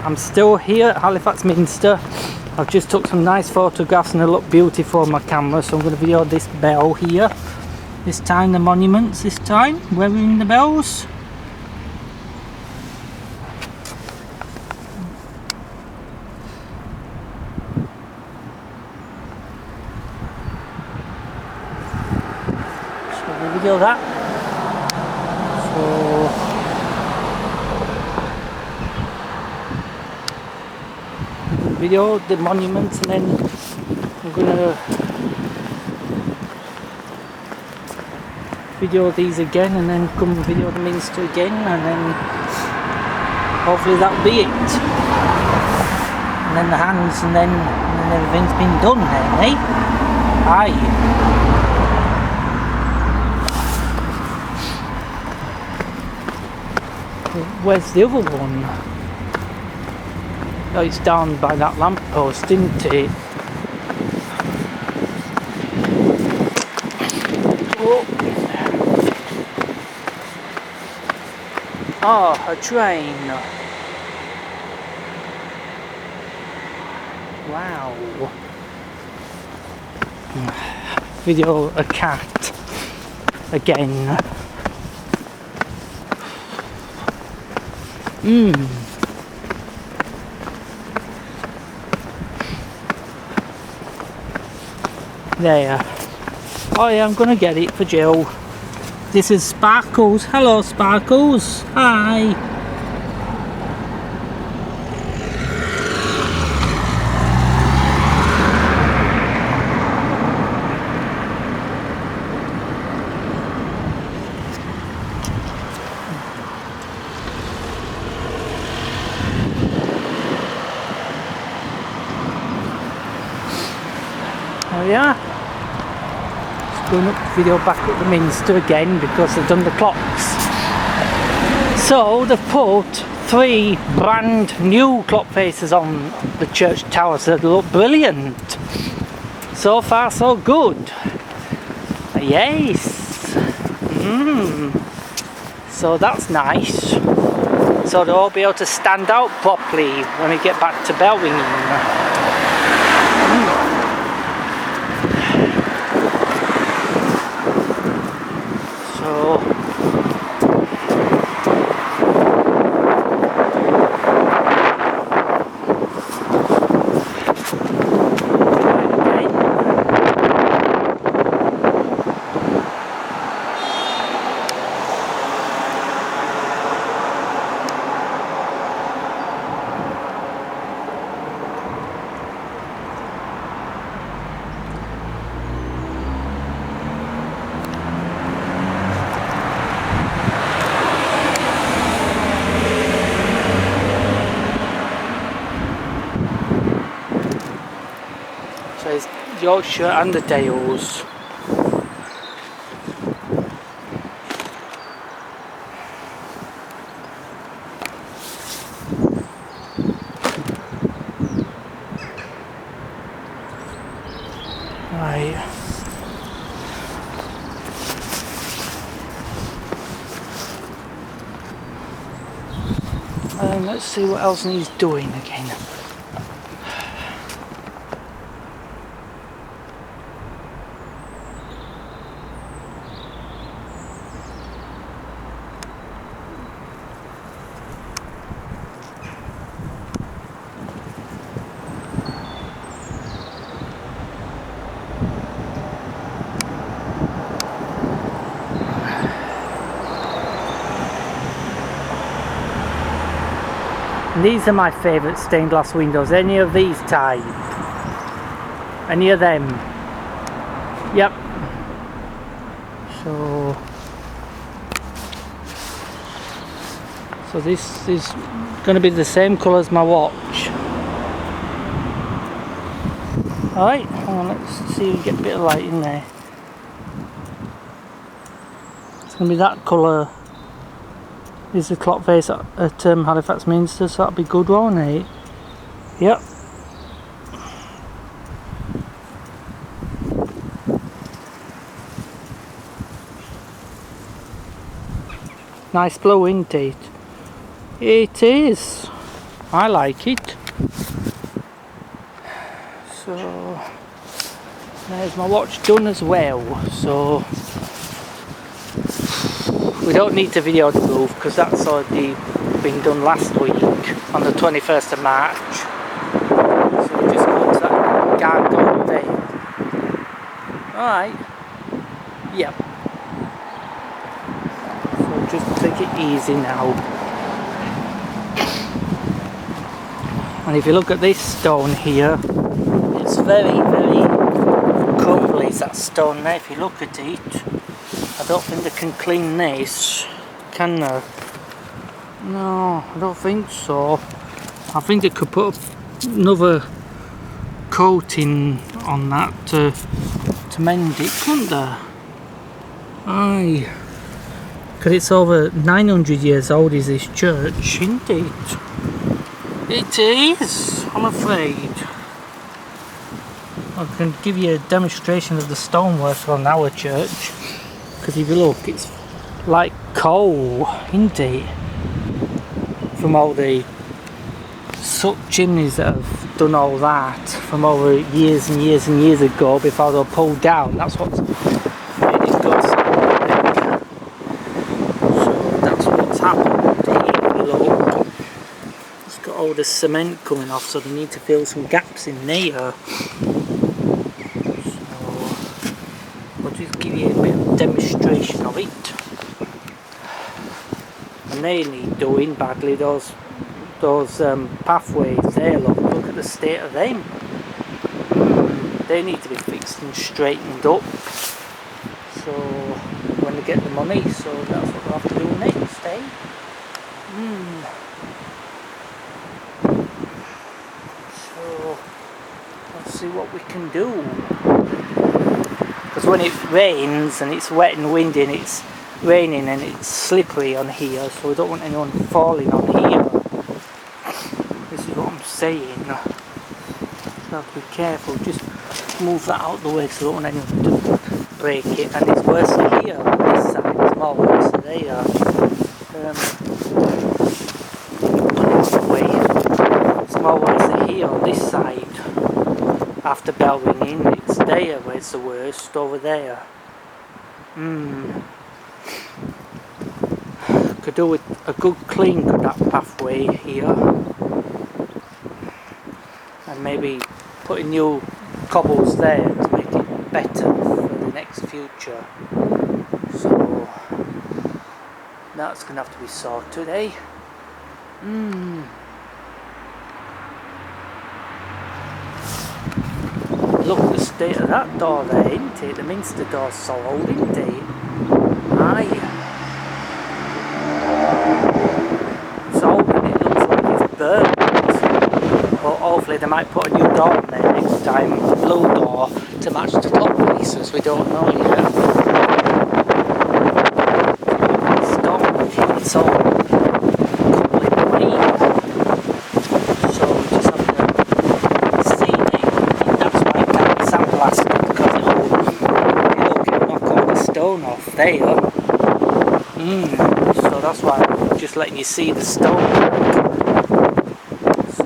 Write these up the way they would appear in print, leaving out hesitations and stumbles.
I'm still here at Halifax Minster. I've just took some nice photographs and they look beautiful on my camera, so I'm going to video this bell here. This time the monuments, this time, where we're in the bells. So we video that. Video the monuments, and then I'm gonna video these again, and then come video the minster again, and then hopefully that'll be it. And then the hands, and then everything's been done then, eh? Aye. Where's the other one? Oh, it's down by that lamppost, isn't it? Oh, a train. Wow. Video a cat again. There. Oh yeah, I'm gonna get it for Jill. This is Sparkles. Hello Sparkles. Hi. Oh yeah. Going up video back at the minster again because they've done the clocks. So they've put 3 brand new clock faces on the church tower, so they look brilliant. So far so good. Yes. So that's nice. So they'll all be able to stand out properly when we get back to bellringing. So it's Yorkshire and the Dales. Right. Let's see what else needs doing again. And these are my favourite stained glass windows. Any of these type? Any of them? Yep. So this is going to be the same colour as my watch. Alright, hang on, let's see if we get a bit of light in there. It's going to be that colour. Is the clock face at Halifax Minster, so that'll be good, won't it? Yep. Nice blue, isn't it? It is. I like it. So there's my watch done as well, so we don't need to video the roof because that's already been done last week on the 21st of March. So we just go to that gargoyle there. Alright, yep. So just take it easy now. And if you look at this stone here, it's very, very crumbly, that stone there. If you look at it, I don't think they can clean this, can they? No, I don't think so. I think they could put another coating on that to mend it, couldn't they? Aye. Because it's over 900 years old is this church, isn't it? It is, I'm afraid. I can give you a demonstration of the stonework on our church. Because if you look, it's like coal, isn't it? From all the soot chimneys that have done all that from over years and years and years ago before they were pulled down. That's what's made it go so big. So that's what's happened here. Look, it's got all the cement coming off, so they need to fill some gaps in there. I'll just give you a bit of demonstration of it. And they need doing badly, those pathways there, look at the state of them. They need to be fixed and straightened up. So when they get the money, so that's what they'll have to do next, eh? So let's see what we can do. Because when it rains and it's wet and windy and it's raining and it's slippery on here, so we don't want anyone falling on here. This is what I'm saying. So I have to be careful, just move that out the way so I don't want anyone to break it. And it's worse here on this side, it's more worse there. It's more worse here on this side. After bellringing, it's there where it's the worst, over there. Could do with a good clean of that pathway here, and maybe putting new cobbles there to make it better for the next future. So that's going to have to be sorted, eh? Look at the state of that door there, isn't it? The minster door's so old, isn't it? Aye. It's old and it looks like it's burnt. But hopefully they might put a new door on there next time, a blue door to match the top pieces, we don't know yet. It's all completely green. So we just have to see it. That's why I can't sandblast it, because it'll knock all the stone off there. So that's why I'm just letting you see the stone. So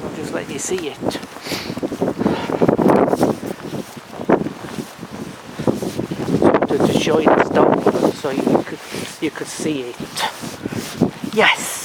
I'm just letting you see it. To show you the stone, so you could see it. Yes.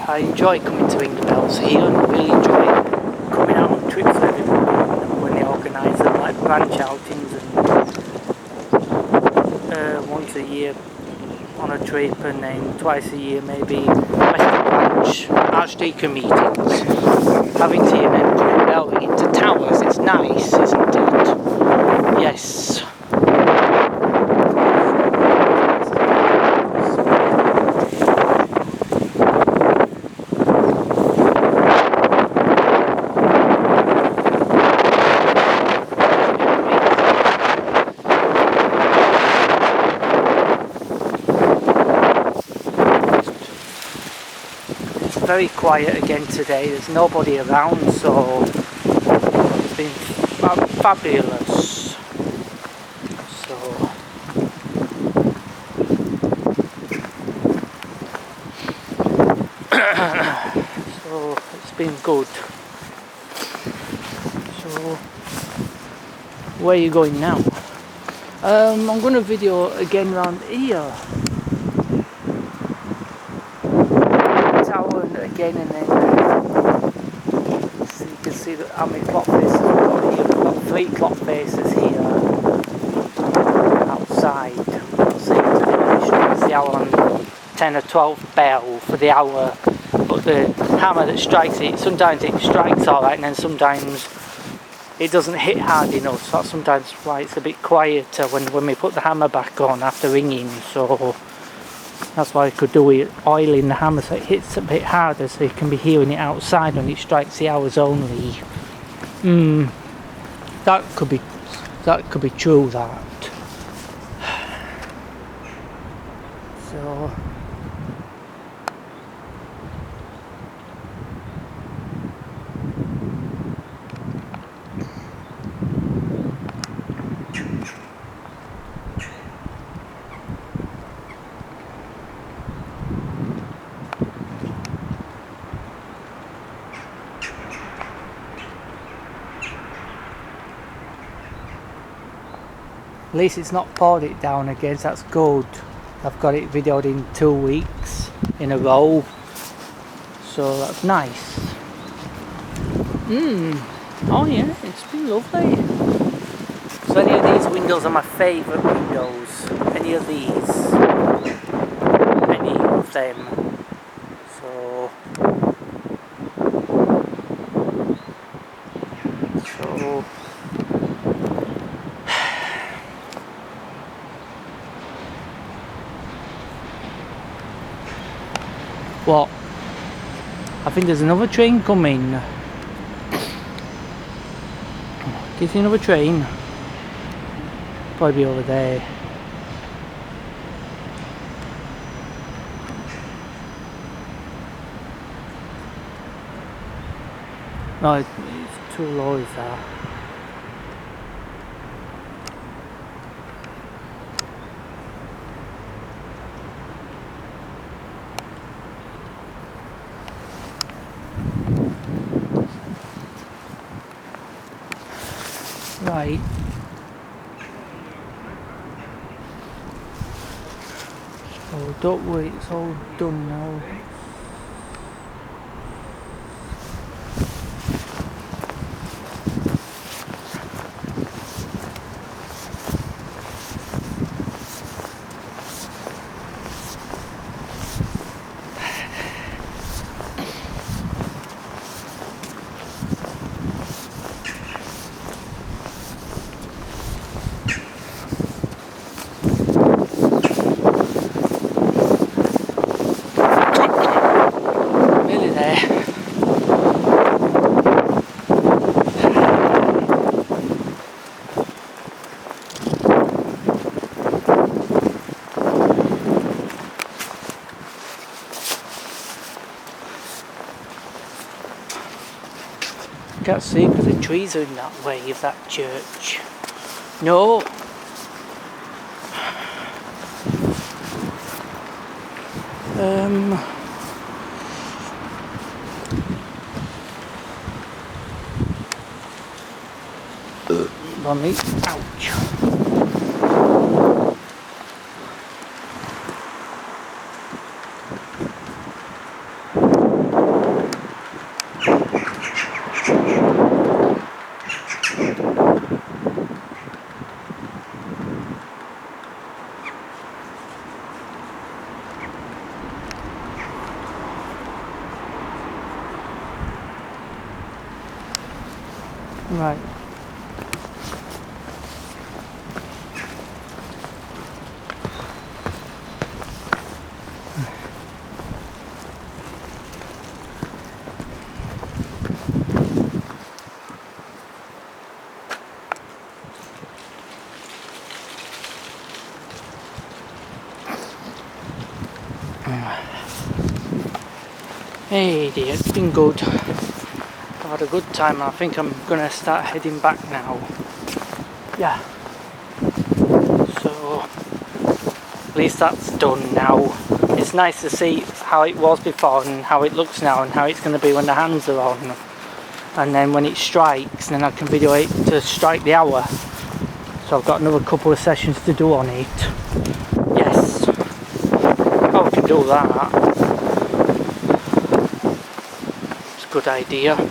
I enjoy coming to ring the bells here, and I really enjoy coming out on trips with everybody when they organise them, like branch outings, and once a year on a trip, and then twice a year maybe Western Branch Archdeacon meetings. Having tea and then coming bellring into towers, it's nice. very quiet again today. There's nobody around, so it's been fabulous. So it's been good. So where are you going now? I'm going to video again around here. Tower again, and then so you can see how many clock faces we've got here. We've got 3 clock faces here outside. So you can strikes the hour on 10 or 12 bell for the hour, but the hammer that strikes it, sometimes it strikes alright, and then sometimes it doesn't hit hard enough, so that's sometimes why it's a bit quieter when we put the hammer back on after ringing. So that's why I could do it, oiling the hammer so it hits a bit harder, so you can be hearing it outside when it strikes the hours only. That could be true, that. So at least it's not poured it down again, so that's good. I've got it videoed in 2 weeks in a row, so that's nice. Oh yeah, it's been lovely. So any of these windows are my favourite windows. Any of these. Any of them. So what? I think there's another train coming. Do you see another train? Probably be over there. No, it's too low, is that? Right. Oh, don't worry, it's all done now. Can't see because the trees are in that way of that church. No. Bonnie. Ouch. Right. Hey dear, it's been good. I've had a good time. I think I'm gonna start heading back now. Yeah. So at least that's done now. It's nice to see how it was before and how it looks now and how it's gonna be when the hands are on. And then when it strikes, then I can video it to strike the hour. So I've got another couple of sessions to do on it. Yes. Oh, we can do that. It's a good idea. Yep.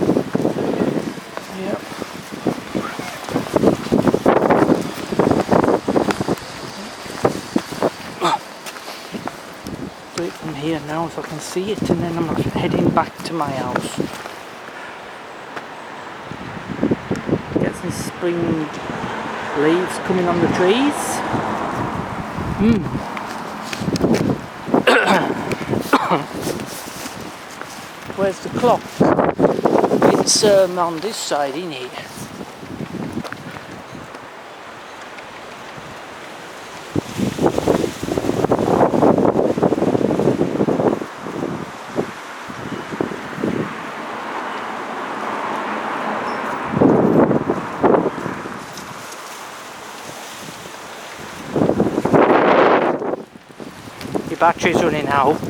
Do it from here now so I can see it, and then I'm heading back to my house. Get some spring leaves coming on the trees. Where's the clock? It's on this side, isn't it? Your battery's running out.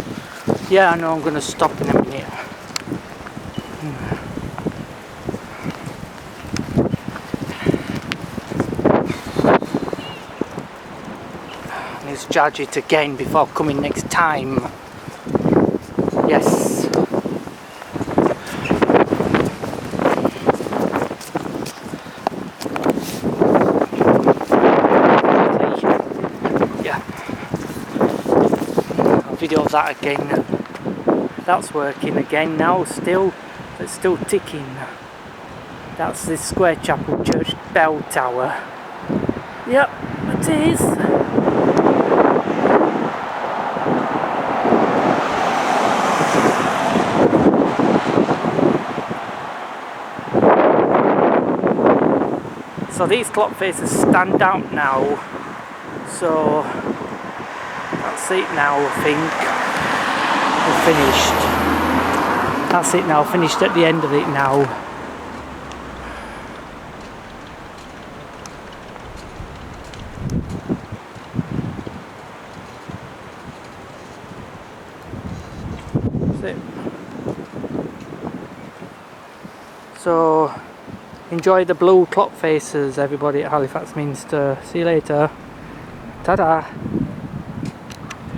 Yeah, I know, I'm going to stop in a minute. Let's charge it again before coming next time. Yes. Yeah. I'll video that again. That's working again now still. It's still ticking. That's the Square Chapel Church bell tower. Yep, it is. So these clock faces stand out now. So that's it now, I think. We're finished. That's it now, finished at the end of it now. That's it. So enjoy the blue clock faces, everybody at Halifax Minster. See you later. Ta-da!